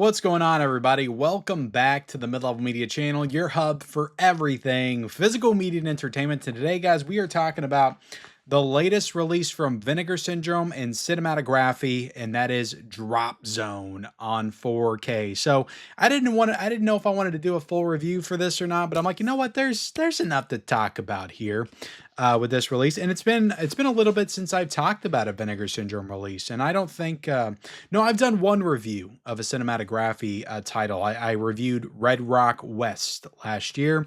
What's going on, everybody? Welcome back to the Mid-Level Media channel, your hub for everything physical media and entertainment. And today, guys, we are talking about the latest release from Vinegar Syndrome and Cinematographe, and that is Drop Zone on 4K. So I didn't know if I wanted to do a full review for this or not, but I'm like, you know what? There's enough to talk about here. With this release, and it's been a little bit since I've talked about a Vinegar Syndrome release, and I don't think no, I've done one review of a Cinematographe title. I reviewed Red Rock West last year.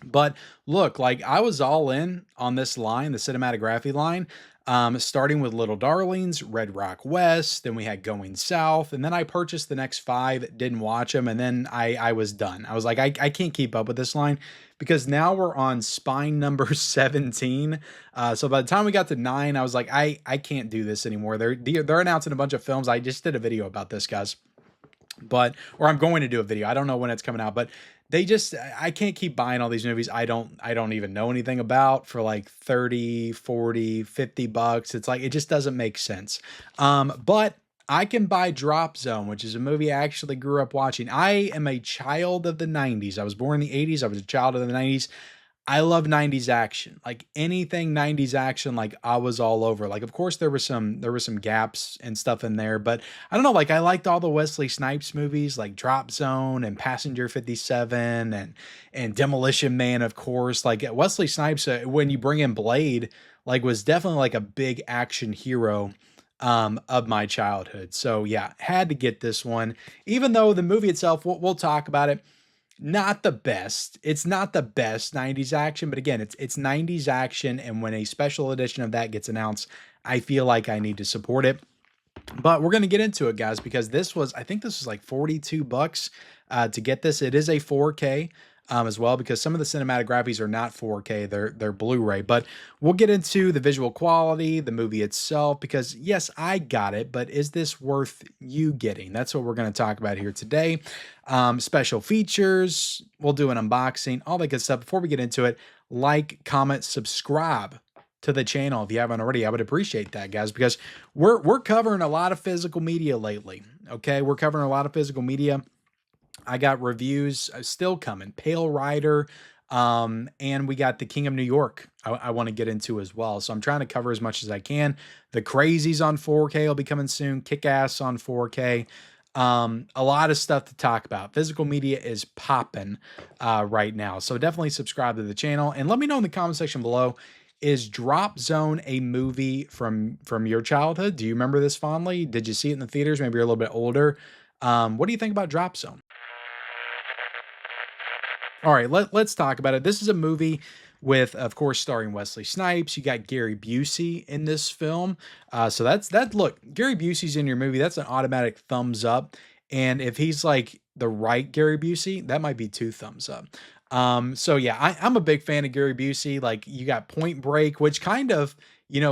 But look, like I was all in on this line, the Cinematographe line, starting with Little Darlings, Red Rock West, then we had Going South, and then I purchased the next five, didn't watch them, and then I was done. I was like, I can't keep up with this line because now we're on spine number 17. So by the time we got to 9, I was like, I can't do this anymore. They're announcing a bunch of films. I just did a video about this, guys. Or I'm going to do a video. I don't know when it's coming out, but I can't keep buying all these movies I don't even know anything about for like 30, 40, 50 bucks. It's like, it just doesn't make sense. But I can buy Drop Zone, which is a movie I actually grew up watching. I am a child of the 90s. I was born in the 80s. I was a child of the 90s. I love 90s action. Like anything 90s action, like I was all over. Like, of course there were some gaps and stuff in there, but I don't know, like I liked all the Wesley Snipes movies like Drop Zone and Passenger 57 and Demolition Man, of course. Like Wesley Snipes, when you bring in Blade, like was definitely like a big action hero of my childhood. So yeah, had to get this one. Even though the movie itself, we'll talk about it, not the best. It's not the best 90s action, but again, it's 90s action, and when a special edition of that gets announced, I feel like I need to support it. But we're going to get into it, guys, because I think this was like 42 bucks to get this. It is a 4K as well, because some of the cinematographies are not 4K, they're Blu-ray. But we'll get into the visual quality, the movie itself, because yes, I got it, but is this worth you getting? That's what we're going to talk about here today. Special features, we'll do an unboxing, all that good stuff. Before we get into it, like, comment, subscribe to the channel if you haven't already. I would appreciate that, guys, because we're covering a lot of physical media lately. Okay, we're covering a lot of physical media. I got reviews still coming. Pale Rider, and we got The King of New York I want to get into as well. So I'm trying to cover as much as I can. The Crazies on 4K will be coming soon. Kick-Ass on 4K. A lot of stuff to talk about. Physical media is popping right now. So definitely subscribe to the channel and let me know in the comment section below. Is Drop Zone a movie from your childhood? Do you remember this fondly? Did you see it in the theaters? Maybe you're a little bit older. What do you think about Drop Zone? All right, let's talk about it. This is a movie with, of course, starring Wesley Snipes. You got Gary Busey in this film. So look, Gary Busey's in your movie. That's an automatic thumbs up. And if he's like the right Gary Busey, that might be 2 thumbs up. So yeah, I'm a big fan of Gary Busey. Like you got Point Break, which kind of,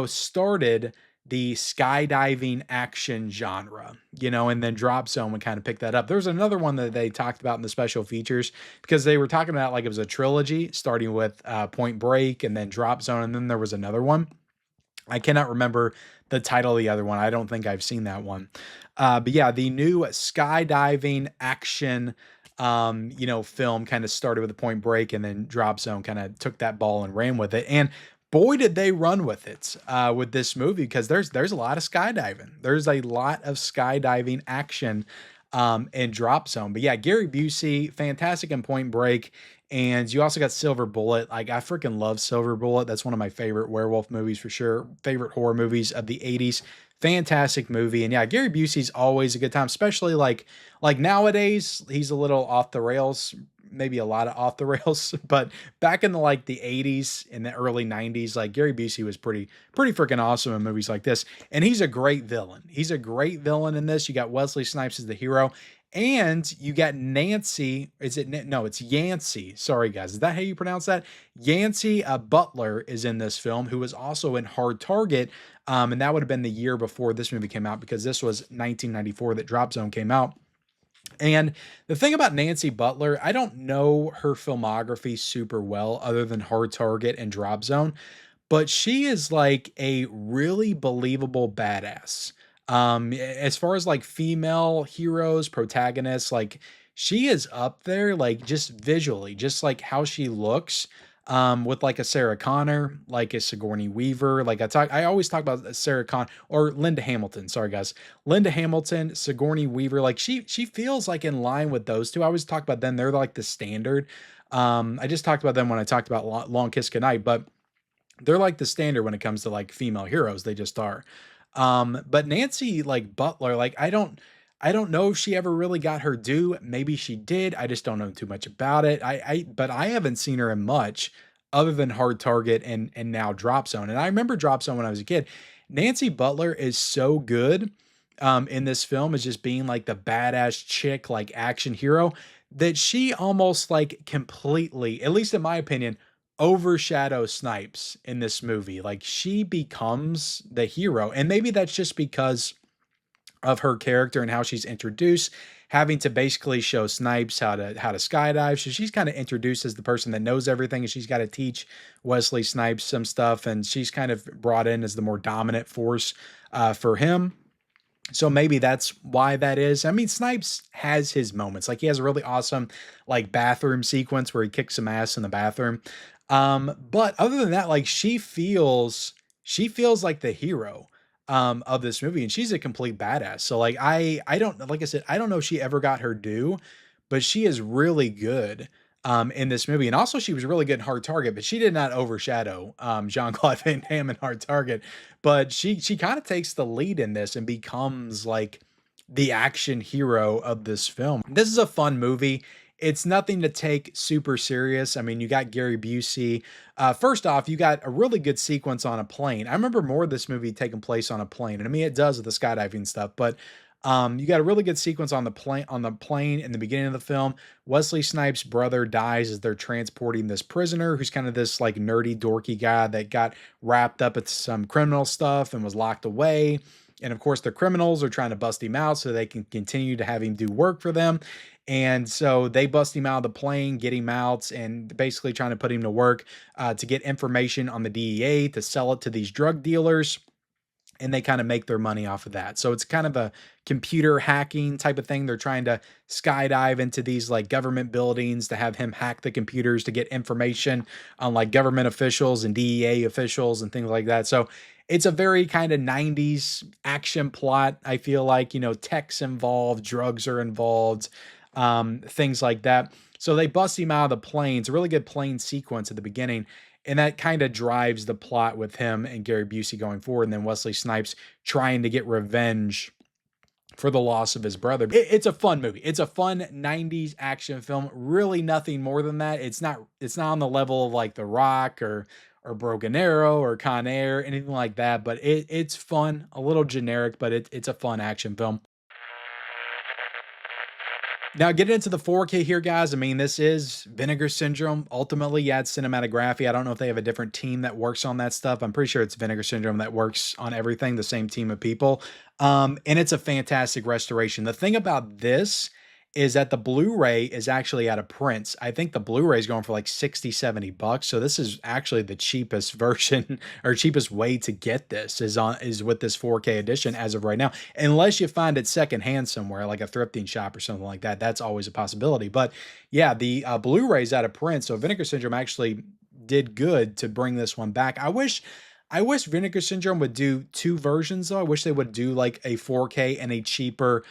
started the skydiving action genre, and then Drop Zone would kind of pick that up. There's another one that they talked about in the special features because they were talking about like it was a trilogy starting with Point Break and then Drop Zone. And then there was another one. I cannot remember the title of the other one. I don't think I've seen that one. But yeah, the new skydiving action film kind of started with the Point Break, and then Drop Zone kind of took that ball and ran with it. And boy, did they run with it with this movie, because there's a lot of skydiving. There's a lot of skydiving action in Drop Zone. But yeah, Gary Busey, fantastic in Point Break. And you also got Silver Bullet. Like, I freaking love Silver Bullet. That's one of my favorite werewolf movies for sure. Favorite horror movies of the 80s. Fantastic movie. And yeah, Gary Busey's always a good time, especially like nowadays, he's a little off the rails, maybe a lot of off the rails, but back in the 80s and the early 90s, like Gary Busey was pretty freaking awesome in movies like this. And he's a great villain. He's a great villain in this. You got Wesley Snipes as the hero, and you got Nancy. No, it's Yancey. Sorry, guys. Is that how you pronounce that? Yancey Butler is in this film, who was also in Hard Target. And that would have been the year before this movie came out, because this was 1994 that Drop Zone came out. And the thing about Nancy Butler, I don't know her filmography super well other than Hard Target and Drop Zone, but she is like a really believable badass. As far as like female heroes, protagonists, like she is up there, like just visually, just like how she looks. With like a Sarah Connor, like a Sigourney Weaver, I always talk about Sarah Connor or Linda Hamilton. Sorry guys, Linda Hamilton, Sigourney Weaver, like she feels like in line with those two. I always talk about them; they're like the standard. I just talked about them when I talked about Long Kiss Goodnight, but they're like the standard when it comes to like female heroes. They just are. But Nancy like Butler, like I don't know if she ever really got her due. Maybe she did. I just don't know too much about it. But I haven't seen her in much other than Hard Target and now Drop Zone. And I remember Drop Zone when I was a kid. Nancy Butler is so good in this film as just being like the badass chick, like action hero, that she almost like completely, at least in my opinion, overshadow Snipes in this movie. Like she becomes the hero. And maybe that's just because of her character and how she's introduced, having to basically show Snipes how to skydive. So she's kind of introduced as the person that knows everything, and she's got to teach Wesley Snipes some stuff. And she's kind of brought in as the more dominant force for him. So maybe that's why that is. I mean, Snipes has his moments. Like he has a really awesome like bathroom sequence where he kicks some ass in the bathroom. But other than that, like she feels like the hero of this movie, and she's a complete badass. So like I don't, like I said, I don't know if she ever got her due, but she is really good in this movie. And also she was really good in Hard Target, but she did not overshadow Jean-Claude Van Damme in Hard Target. But she kind of takes the lead in this and becomes like the action hero of this film. This is a fun movie. It's nothing to take super serious. I mean, you got Gary Busey. First off, you got a really good sequence on a plane. I remember more of this movie taking place on a plane, and I mean it does with the skydiving stuff, but you got a really good sequence on the plane in the beginning of the film. Wesley Snipes' brother dies as they're transporting this prisoner, who's kind of this like nerdy, dorky guy that got wrapped up at some criminal stuff and was locked away. And of course, the criminals are trying to bust him out so they can continue to have him do work for them. And so they bust him out of the plane, get him out, and basically trying to put him to work to get information on the DEA to sell it to these drug dealers, and they kind of make their money off of that. So it's kind of a computer hacking type of thing. They're trying to skydive into these like government buildings to have him hack the computers to get information on like government officials and DEA officials and things like that. So it's a very kind of 90s action plot. I feel like, tech's involved, drugs are involved, things like that. So they bust him out of the plane. It's a really good plane sequence at the beginning, and that kind of drives the plot with him and Gary Busey going forward, and then Wesley Snipes trying to get revenge for the loss of his brother. It's a fun movie. It's a fun 90s action film. Really nothing more than that. It's not on the level of like The Rock or Broken Arrow or Con Air, anything like that, but it's fun, a little generic, but it's a fun action film. Now, getting into the 4K here, guys. I mean, this is Vinegar Syndrome. Ultimately, yeah, it's Cinematographe. I don't know if they have a different team that works on that stuff. I'm pretty sure it's Vinegar Syndrome that works on everything, the same team of people. And it's a fantastic restoration. The thing about this is that the Blu-ray is actually out of print. I think the Blu-ray is going for like 60, $70. So this is actually the cheapest version or cheapest way to get this is with this 4K edition as of right now. Unless you find it secondhand somewhere, like a thrifting shop or something like that. That's always a possibility. But yeah, the Blu-ray is out of print. So Vinegar Syndrome actually did good to bring this one back. I wish Vinegar Syndrome would do two versions though. I wish they would do like a 4K and a cheaper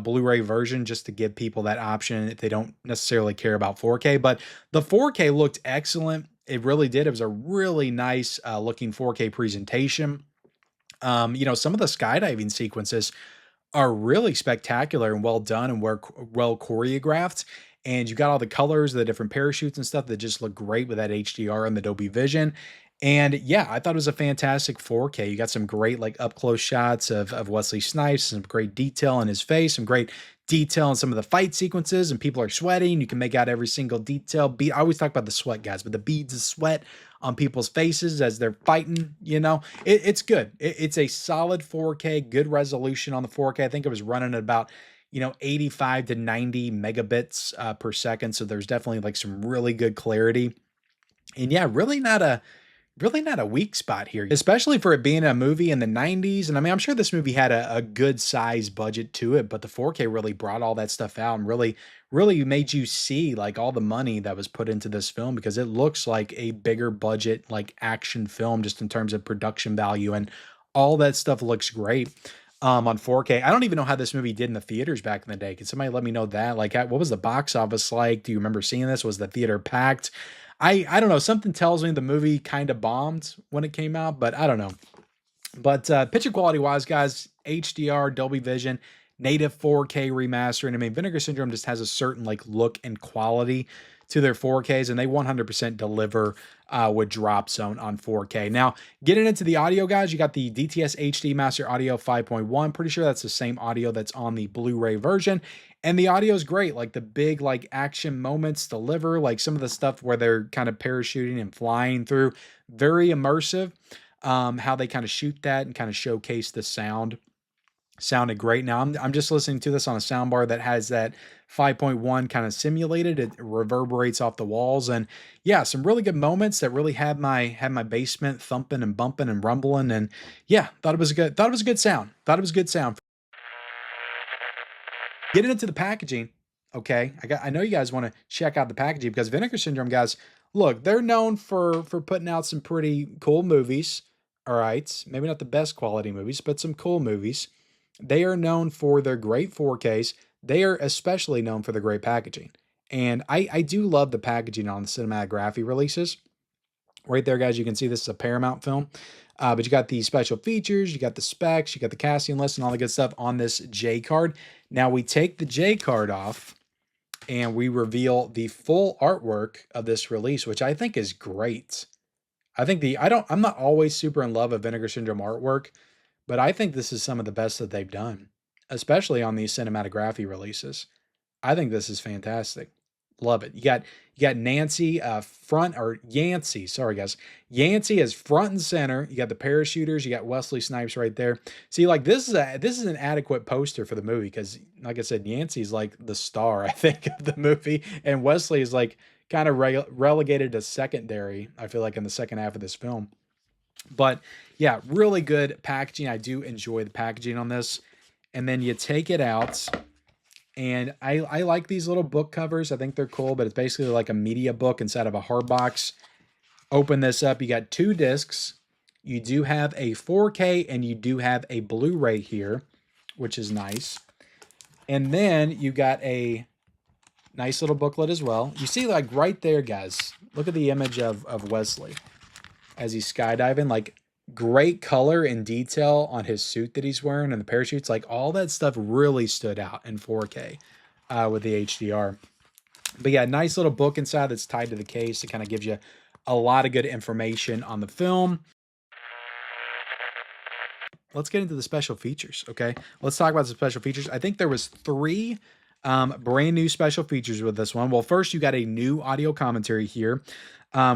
Blu-ray version just to give people that option if they don't necessarily care about 4K. But the 4K looked excellent. It really did. It was a really nice looking 4K presentation. Some of the skydiving sequences are really spectacular and well done and well choreographed. And you got all the colors, the different parachutes and stuff that just look great with that HDR and the Dolby Vision. And yeah, I thought it was a fantastic 4K. You got some great like up close shots of Wesley Snipes, some great detail on his face, some great detail in some of the fight sequences, and people are sweating. You can make out every single detail. I always talk about the sweat, guys, but the beads of sweat on people's faces as they're fighting, it's good. It's a solid 4K, good resolution on the 4K. I think it was running at about 85 to 90 megabits per second. So there's definitely like some really good clarity. And yeah, really not a really not a weak spot here, especially for it being a movie in the 90s. And I mean, I'm sure this movie had a good size budget to it, but the 4K really brought all that stuff out and really made you see like all the money that was put into this film because it looks like a bigger budget, like action film, just in terms of production value and all that stuff looks great. On 4K. I don't even know how this movie did in the theaters back in the day. Can somebody let me know that? Like, what was the box office like? Do you remember seeing this? Was the theater packed? I don't know. Something tells me the movie kind of bombed when it came out, but I don't know. But picture quality wise, guys, HDR, Dolby Vision, native 4K remastering. I mean, Vinegar Syndrome just has a certain like look and quality to their 4Ks, and they 100% deliver with Drop Zone on 4K. Now, getting into the audio, guys, you got the DTS HD Master Audio 5.1. Pretty sure that's the same audio that's on the Blu-ray version. And the audio is great. Like the big like action moments deliver, like some of the stuff where they're kind of parachuting and flying through, very immersive. How they kind of shoot that and kind of showcase the sound sounded great. Now I'm just listening to this on a soundbar that has that 5.1 kind of simulated. It reverberates off the walls, and yeah, some really good moments that really had my basement thumping and bumping and rumbling. And yeah, thought it was a good sound. Thought it was good sound. Getting into the packaging, okay. I know you guys want to check out the packaging because Vinegar Syndrome, guys, look, they're known for putting out some pretty cool movies. All right, maybe not the best quality movies, but some cool movies. They are known for their great 4Ks. They are especially known for their great packaging. And I do love the packaging on the Cinematographe releases. Right there, guys, you can see this is a Paramount film. But you got the special features, you got the specs, you got the casting list, and all the good stuff on this J card. Now we take the J card off and we reveal the full artwork of this release, which I think is great. I think I'm not always super in love with Vinegar Syndrome artwork, but I think this is some of the best that they've done, especially on these Cinematography releases. I think this is fantastic. Love it. You got Nancy front or Yancey. Sorry guys. Yancey is front and center. You got the parachuters, you got Wesley Snipes right there. See, like this is an adequate poster for the movie because like I said, Yancey's like the star, I think, of the movie. And Wesley is like kind of relegated to secondary, I feel like, in the second half of this film. But yeah, really good packaging. I do enjoy the packaging on this. And then you take it out. And I like these little book covers. I think they're cool, but it's basically like a media book inside of a hard box. Open this up. You got 2 discs. You do have a 4K and you do have a Blu-ray here, which is nice. And then you got a nice little booklet as well. You see, like right there, guys, look at the image of Wesley as he's skydiving. Like, great color and detail on his suit that he's wearing and the parachutes. Like, all that stuff really stood out in 4K with the HDR. But yeah, nice little book inside that's tied to the case. It kind of gives you a lot of good information on the film. Let's get into the special features, okay? Let's talk about the special features. I think there was 3 brand new special features with this one. Well, first, you got a new audio commentary here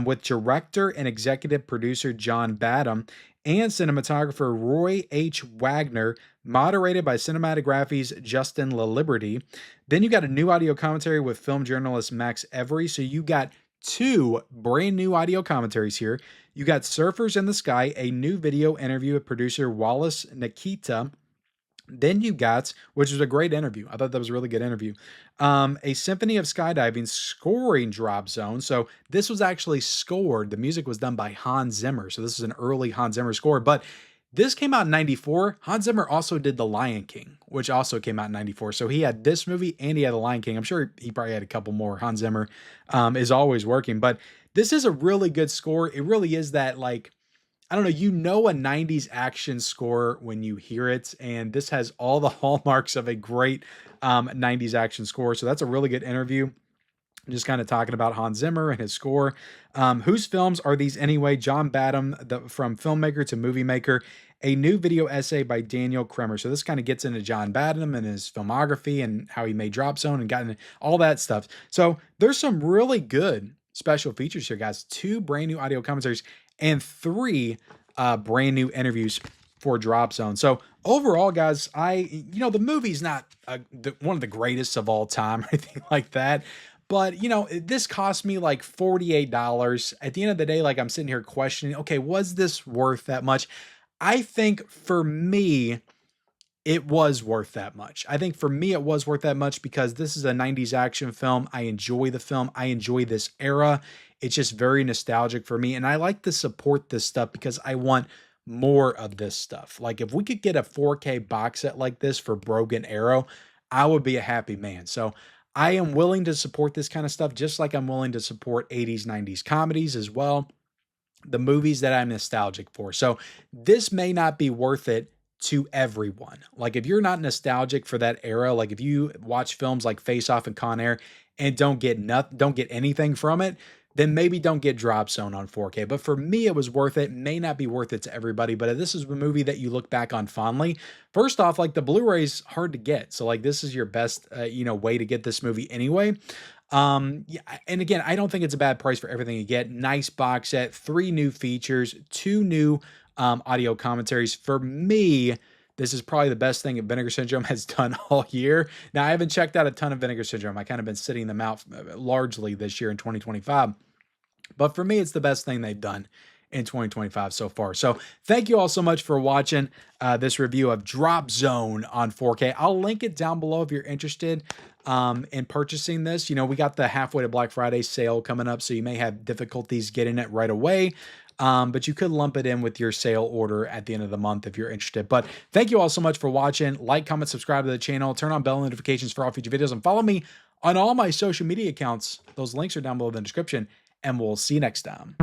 with director and executive producer John Badham and cinematographer Roy H. Wagner, moderated by Cinematographe's Justin LaLiberty. Then you got a new audio commentary with film journalist Max Every. So you got 2 brand new audio commentaries here. You got Surfers in the Sky, a new video interview with producer Wallace Nikita. Then you got, which was a great interview. I thought that was a really good interview. A Symphony of Skydiving scoring Drop Zone. So this was actually scored. The music was done by Hans Zimmer. So this is an early Hans Zimmer score. But this came out in 94. Hans Zimmer also did The Lion King, which also came out in 94. So he had this movie and he had The Lion King. I'm sure he probably had a couple more. Hans Zimmer is always working. But this is a really good score. It really is that, like, I don't know, a 90s action score when you hear it, and this has all the hallmarks of a great 90s action score. So that's a really good interview. Just kind of talking about Hans Zimmer and his score. Whose films are these anyway? John Badham, from filmmaker to movie maker. A new video essay by Daniel Kremer. So this kind of gets into John Badham and his filmography and how he made Drop Zone and got into all that stuff. So there's some really good special features here, guys. 2 brand new audio commentaries and 3 brand new interviews for Drop Zone. So overall, guys, the movie's not one of the greatest of all time or anything like that, But, you know, this cost me like $48. At the end of the day, like I'm sitting here questioning, okay, was this worth that much? I think for me, it was worth that much. I think for me, it was worth that much because this is a 90s action film. I enjoy the film. I enjoy this era. It's just very nostalgic for me. And I like to support this stuff because I want more of this stuff. Like if we could get a 4K box set like this for Broken Arrow, I would be a happy man. So I am willing to support this kind of stuff, just like I'm willing to support 80s, 90s comedies as well, the movies that I'm nostalgic for. So this may not be worth it to everyone. Like if you're not nostalgic for that era, like if you watch films like Face Off and Con Air and don't get anything from it, then maybe don't get Drop Zone on 4K. But for me, it was worth it. May not be worth it to everybody, but this is a movie that you look back on fondly. First off, like the Blu-ray's hard to get. So like this is your best, way to get this movie anyway. Yeah, and again, I don't think it's a bad price for everything you get. Nice box set, 3 new features, 2 new audio commentaries. For me, this is probably the best thing that Vinegar Syndrome has done all year. Now, I haven't checked out a ton of Vinegar Syndrome. I kind of been sitting them out largely this year in 2025. But for me, it's the best thing they've done in 2025 so far. So thank you all so much for watching this review of Drop Zone on 4K. I'll link it down below if you're interested in purchasing this. You know, we got the halfway to Black Friday sale coming up, so you may have difficulties getting it right away. But you could lump it in with your sale order at the end of the month if you're interested. But thank you all so much for watching. Like, comment, subscribe to the channel, turn on bell notifications for all future videos, and follow me on all my social media accounts. Those links are down below in the description, and we'll see you next time.